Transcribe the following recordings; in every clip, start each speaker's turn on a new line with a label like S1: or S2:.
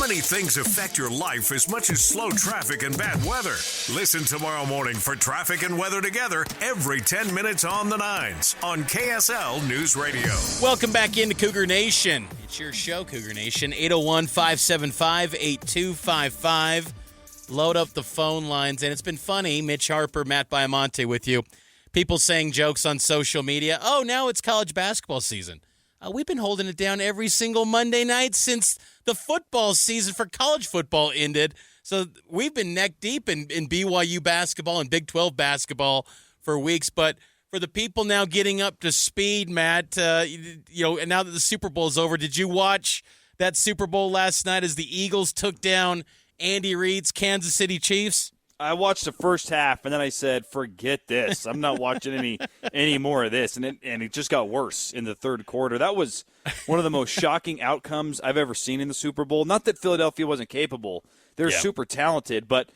S1: many things affect your life as much as slow traffic and bad weather? Listen tomorrow morning for Traffic and Weather Together every 10 minutes on the 9s on KSL News Radio.
S2: Welcome back into Cougar Nation. It's your show, Cougar Nation. 801-575-8255. Load up the phone lines. And it's been funny. Mitch, Harper, Matt Baiamonte with you. People saying jokes on social media. Oh, now it's college basketball season. We've been holding it down every single Monday night since the football season for college football ended. So we've been neck deep in BYU basketball and Big 12 basketball for weeks. But for the people now getting up to speed, Matt, and now that the Super Bowl is over, did you watch that Super Bowl last night as the Eagles took down Andy Reid's Kansas City Chiefs?
S3: I watched the first half, and then I said, forget this. I'm not watching any more of this. And it just got worse in the third quarter. That was one of the most shocking outcomes I've ever seen in the Super Bowl. Not that Philadelphia wasn't capable. They're super talented. But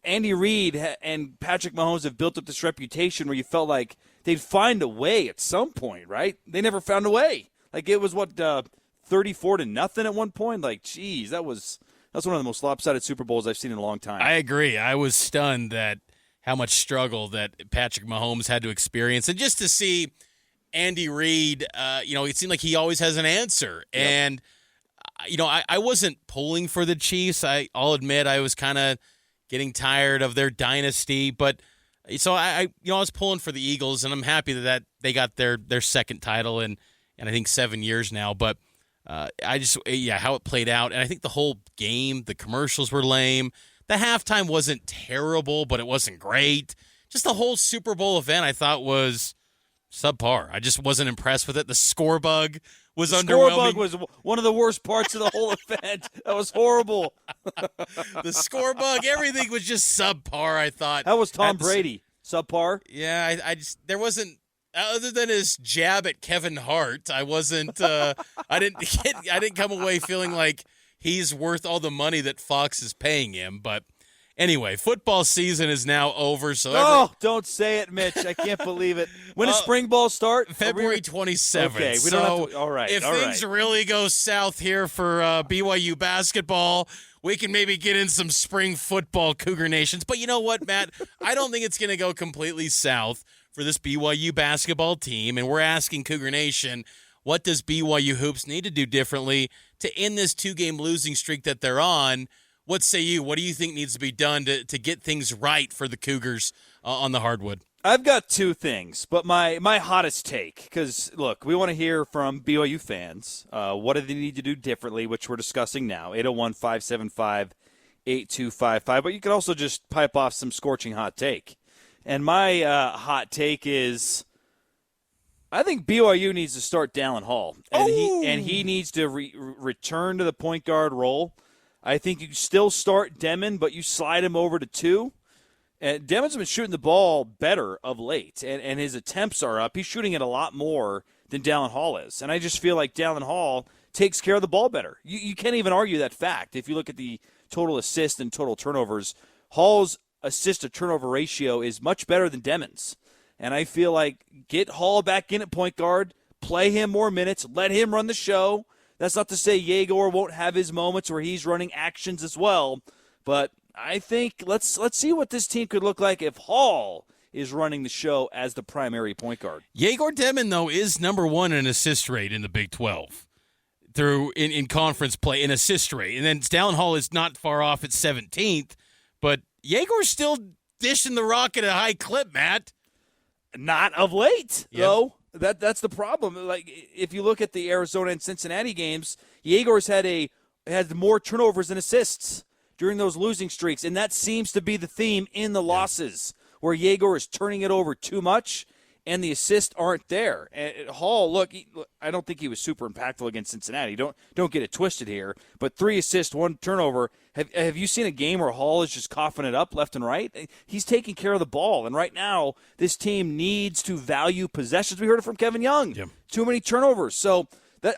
S3: Andy Reid and Patrick Mahomes have built up this reputation where you felt like they'd find a way at some point, right? They never found a way. Like, it was, 34-0 at one point? Like, geez, that's one of the most lopsided Super Bowls I've seen in a long time.
S2: I agree. I was stunned at how much struggle that Patrick Mahomes had to experience. And just to see Andy Reid, it seemed like he always has an answer. Yep. And, I wasn't pulling for the Chiefs. I'll admit I was kind of getting tired of their dynasty. But so I was pulling for the Eagles, and I'm happy that they got their second title in I think 7 years now. But how it played out. And I think the whole game, the commercials were lame. The halftime wasn't terrible, but it wasn't great. Just the whole Super Bowl event I thought was subpar. I just wasn't impressed with it. The score bug was underwhelming.
S3: The score bug was one of the worst parts of the whole event. That was horrible.
S2: The score bug, everything was just subpar, I thought.
S3: How was Tom Brady? Subpar?
S2: Yeah, there wasn't. Other than his jab at Kevin Hart, I wasn't. I didn't come away feeling like he's worth all the money that Fox is paying him. But anyway, football season is now over. So
S3: don't say it, Mitch. I can't believe it. When does spring ball start?
S2: February 27th.
S3: Okay, we don't have to. All right.
S2: If things really go south here for BYU basketball, we can maybe get in some spring football, Cougar Nations. But you know what, Matt? I don't think it's going to go completely south for this BYU basketball team, and we're asking Cougar Nation, what does BYU Hoops need to do differently to end this two-game losing streak that they're on? What say you? What do you think needs to be done to get things right for the Cougars on the hardwood?
S3: I've got two things, but my hottest take, because, look, we want to hear from BYU fans. What do they need to do differently, which we're discussing now, 801-575-8255. But you can also just pipe off some scorching hot take. And my hot take is, I think BYU needs to start Dallin Hall, and he needs to return to the point guard role. I think you still start Demon, but you slide him over to 2. And Demon's been shooting the ball better of late, and his attempts are up. He's shooting it a lot more than Dallin Hall is, and I just feel like Dallin Hall takes care of the ball better. You can't even argue that fact. If you look at the total assists and total turnovers, Hall's assist-to-turnover ratio is much better than Demon's. And I feel like get Hall back in at point guard, play him more minutes, let him run the show. That's not to say Yegor won't have his moments where he's running actions as well. But I think let's see what this team could look like if Hall is running the show as the primary point guard.
S2: Yegor Demon, though, is number 1 in assist rate in the Big 12 through in conference play in assist rate. And then Dallin Hall is not far off at 17th. But Yegor's still dishing the rock at a high clip, Matt.
S3: Not of late, though. That's the problem. Like, if you look at the Arizona and Cincinnati games, Yegor's had more turnovers than assists during those losing streaks, and that seems to be the theme in the losses, where Yegor is turning it over too much, and the assists aren't there. And Hall, look, I don't think he was super impactful against Cincinnati. Don't get it twisted here. But 3 assists, 1 turnover. Have you seen a game where Hall is just coughing it up left and right? He's taking care of the ball. And right now, this team needs to value possessions. We heard it from Kevin Young. Yep. Too many turnovers. So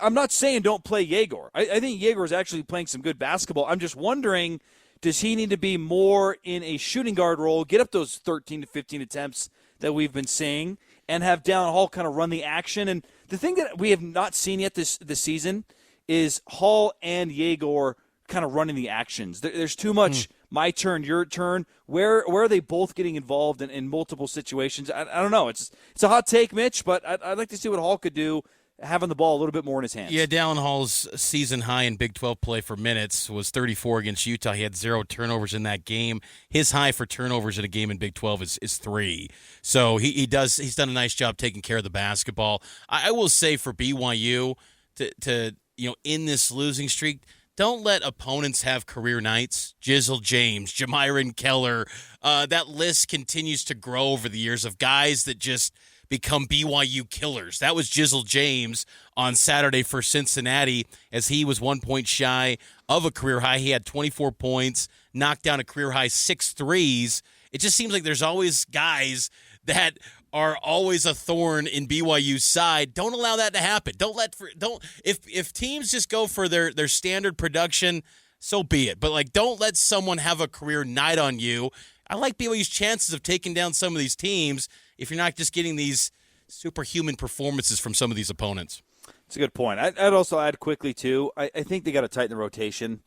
S3: I'm not saying don't play Yegor. I think Yegor is actually playing some good basketball. I'm just wondering, does he need to be more in a shooting guard role, get up those 13 to 15 attempts that we've been seeing, and have Dallin Hall kind of run the action? And the thing that we have not seen yet this season is Hall and Yegor kind of running the actions. There's too much my turn, your turn. Where are they both getting involved in multiple situations? I don't know. It's a hot take, Mitch, but I'd like to see what Hall could do having the ball a little bit more in his hands.
S2: Yeah, Dallin Hall's season high in Big 12 play for minutes was 34 against Utah. He had 0 turnovers in that game. His high for turnovers in a game in Big 12 is 3. So he's done a nice job taking care of the basketball. I will say for BYU to in this losing streak, don't let opponents have career nights. Jizzle James, Jamiron Keller. That list continues to grow over the years of guys that just become BYU killers. That was Jizzle James on Saturday for Cincinnati as he was 1 point shy of a career high. He had 24 points, knocked down a career high 6 threes. It just seems like there's always guys that are always a thorn in BYU's side. Don't allow that to happen. If teams just go for their standard production, so be it. But don't let someone have a career night on you. I like BYU's chances of taking down some of these teams if you're not just getting these superhuman performances from some of these opponents.
S3: It's a good point. I'd also add quickly, too, I think they got to tighten the rotation.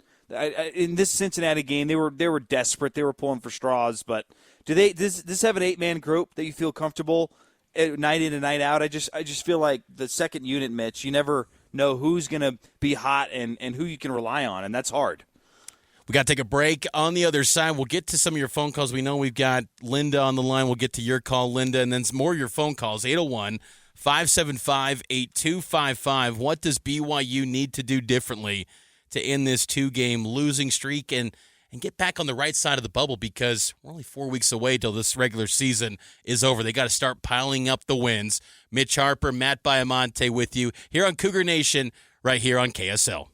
S3: In this Cincinnati game, they were desperate. They were pulling for straws. But does this have an 8-man group that you feel comfortable night in and night out? I just feel like the second unit, Mitch, you never know who's going to be hot and who you can rely on, and that's hard.
S2: We got to take a break. On the other side, we'll get to some of your phone calls. We know we've got Linda on the line. We'll get to your call, Linda, and then some more of your phone calls. 801-575-8255. What does BYU need to do differently to end this 2-game losing streak and get back on the right side of the bubble? Because we're only 4 weeks away till this regular season is over. They got to start piling up the wins. Mitch Harper, Matt Baiamonte with you here on Cougar Nation, right here on KSL.